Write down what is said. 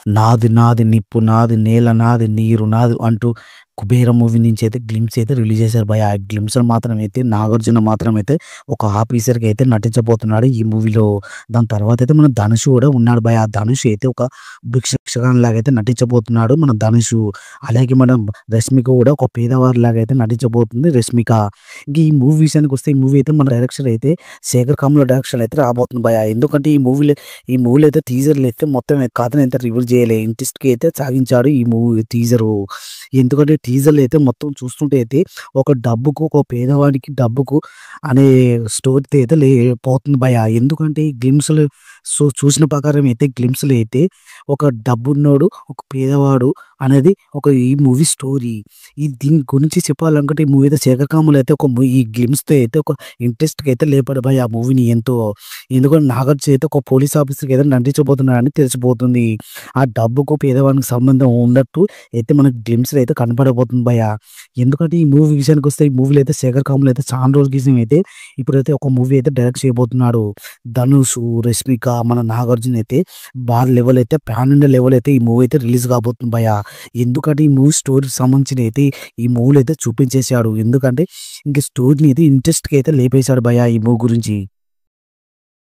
నాది నాది నిప్పు నాది నేల నాది నీరు నాది అంటూ 'కుబేర' మూవీ నుంచి అయితే గ్లింప్స్ అయితే రిలీజ్ చేశారు భయ్యా. ఆ గ్లింప్స్‌లో మాత్రం అయితే నాగార్జున మాత్రం అయితే ఒక ఆఫీసర్‌గా అయితే నటించబోతున్నాడు ఈ మూవీలో. దాని తర్వాత అయితే మన ధనుష్ కూడా ఉన్నాడు భయ్యా. ధనుష్ అయితే ఒక భిక్షగానిలాగా అయితే నటించబోతున్నాడు మన ధనుషు. అలాగే మన రష్మిక కూడా ఒక పేదవారిలాగా అయితే నటించబోతుంది రష్మిక. ఇంక ఈ మూవీ విషయానికొస్తే ఈ మూవీ అయితే మన డైరెక్షన్ అయితే శేఖర్ కమ్ముల డైరెక్షన్ అయితే రాబోతుంది భయ్యా. ఎందుకంటే ఈ మూవీలో అయితే టీజర్‌లో అయితే మొత్తం కథనైతే రివీల్ చేయలే. ఇంట్రెస్ట్‌గా అయితే సాగించాడు ఈ మూవీ టీజరు. ఎందుకంటే టీజర్‌లో అయితే మొత్తం చూస్తుంటే అయితే ఒక డబ్బుకు, ఒక పేదవాడికి డబ్బుకు అనే స్టోరీతో అయితే పోతుంది భయ్యా. ఎందుకంటే ఈ గ్లిమ్స్‌లో చూసిన ప్రకారం అయితే గ్లిమ్స్‌లో అయితే ఒక డబ్బున్నోడు, ఒక పేదవాడు అనేది ఈ మూవీ స్టోరీ. దీని గురించి చెప్పాలనుకుంటే ఈ మూవీ అయితే శేఖర్ కమ్ముల అయితే ఈ గ్లిమ్స్‌తో అయితే ఒక ఇంట్రెస్ట్‌గా అయితే లేపాడు భయ్యా ఆ మూవీని ఎంతో. ఎందుకంటే నాగార్జున అయితే ఒక పోలీస్ ఆఫీసర్‌గా ఏదో నటించబోతున్నాడని తెలిసిపోతుంది. ఆ డబ్బుకు పేదవానికి సంబంధం ఉన్నట్టు అయితే మనకు గ్లిమ్స్‌లో అయితే కనపడబోతుంది భయ్యా. ఎందుకంటే ఈ మూవీ విషయానికొస్తే ఈ మూవీలో అయితే శేఖర్ కమ్ముల అయితే చానా రోజుల క్రితం అయితే ఇప్పుడైతే ఒక మూవీ అయితే డైరెక్ట్ చేయబోతున్నాడు. ధనుష్, రష్మిక, మన నాగార్జున అయితే వాళ్ళ లెవెల్ అయితే పాన్ ఇండియా లెవెల్ అయితే ఈ మూవీ అయితే రిలీజ్ కాబోతుంది భయ్యా. ఎందుకంటే ఈ మూవీ స్టోరీకి సంబంధించిన అయితే ఈ మూవీలో అయితే చూపించేసాడు. ఎందుకంటే ఇంక స్టోరీని అయితే ఇంట్రెస్ట్‌గా అయితే లేపేశాడు భయ్యా ఈ మూవీ గురించి.